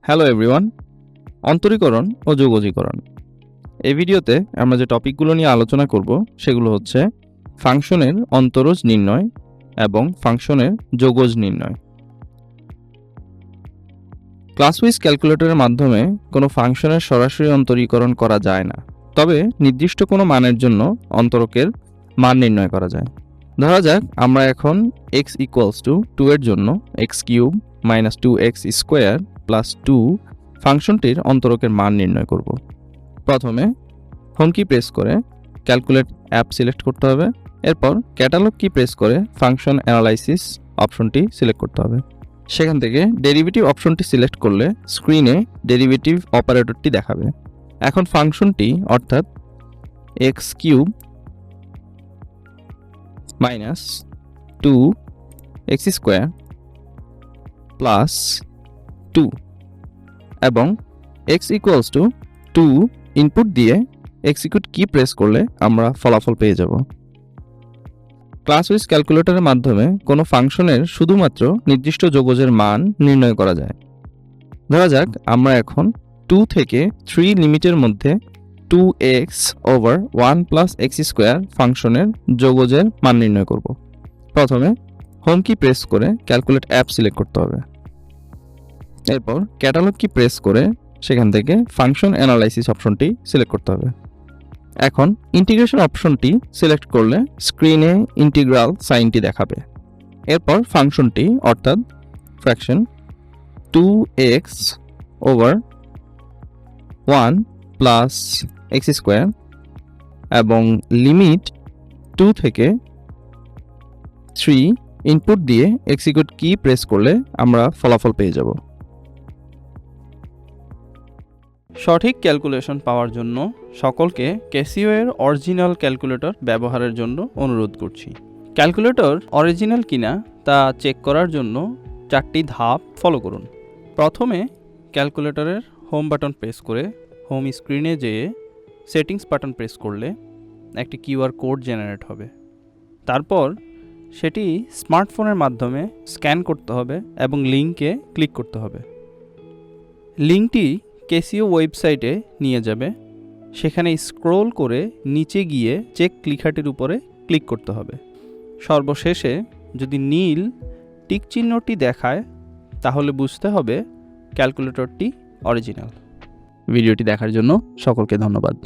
Hello everyone, অন্তরীকরণ ও যোগজীকরণ। এই ভিডিওতে আমরা যে টপিকগুলো নিয়ে আলোচনা করব সেগুলো হচ্ছে ফাংশনের অন্তরজ নির্ণয় এবং ফাংশনের যোগজ নির্ণয়। ক্লাসউইজ ক্যালকুলেটরের মাধ্যমে কোনো ফাংশনের সরাসরি অন্তরীকরণ করা যায় না, তবে নির্দিষ্ট কোনো মানের জন্য অন্তরকের মান নির্ণয় করা যায়। ধরা যাক আমরা এখন x = 2 এর জন্য x³ - 2x² + 2 ফাংশনটির অন্তরকের মান নির্ণয় করব। প্রথমে হোম কি প্রেস করে ক্যালকুলেট অ্যাপ সিলেক্ট করতে হবে। এরপর ক্যাটালগ কি প্রেস করে ফাংশন অ্যানালাইসিস অপশনটি সিলেক্ট করতে হবে। সেখান থেকে ডেরিভেটিভ অপশনটি সিলেক্ট করলে স্ক্রিনে ডেরিভেটিভ অপারেটরটি দেখাবে। এখন ফাংশনটি অর্থাৎ x³ - 2x² + 2 এবং x = 2 ইনপুট দিয়ে এক্সিকিউট কি প্রেস করলে আমরা ফলাফল পেয়ে যাব। ক্লাসউইজ ক্যালকুলেটরের মাধ্যমে কোনো ফাংশনের শুধুমাত্র নির্দিষ্ট যোগজের মান নির্ণয় করা যায়। ধরা যাক আমরা এখন 2 থেকে 3 লিমিটের মধ্যে 2x/1 + x² ফাংশনের যোগজের মান নির্ণয় করব। প্রথমে হোম কি প্রেস করে ক্যালকুলেট অ্যাপ সিলেক্ট করতে হবে। এরপর ক্যাটালগ কি প্রেস করে সেখান থেকে ফাংশন অ্যানালাইসিস অপশনটি সিলেক্ট করতে হবে। এখন ইন্টিগ্রেশন অপশনটি সিলেক্ট করলে স্ক্রিনে ইন্টিগ্রাল সাইনটি দেখাবে। এরপর ফাংশনটি অর্থাৎ ফ্র্যাকশন 2x/1 + x² এবং লিমিট 2 থেকে 3 ইনপুট দিয়ে এক্সিকিউট কি প্রেস করলে আমরা ফলাফল পেয়ে যাব। সঠিক ক্যালকুলেশন পাওয়ার জন্য সকলকে ক্যাসিও এর অরিজিনাল ক্যালকুলেটর ব্যবহারের জন্য অনুরোধ করছি। ক্যালকুলেটর অরিজিনাল কিনা তা চেক করার জন্য 4টি ধাপ ফলো করুন। প্রথমে ক্যালকুলেটরের হোম বাটন প্রেস করে হোম স্ক্রিনে যেয়ে সেটিংস বাটন প্রেস করলে একটি কিউআর কোড জেনারেট হবে। তারপর সেটি স্মার্টফোনের মাধ্যমে স্ক্যান করতে হবে এবং লিঙ্কে ক্লিক করতে হবে। লিঙ্কটি ক্যাসিও ওয়েবসাইটে নিয়ে যাবে। সেখানে স্ক্রল করে নিচে গিয়ে চেক লেখাটির উপরে ক্লিক করতে হবে। সর্বশেষে যদি নীল টিক চিহ্নটি দেখায় তাহলে বুঝতে হবে ক্যালকুলেটরটি অরিজিনাল। ভিডিওটি দেখার জন্য সকলকে ধন্যবাদ।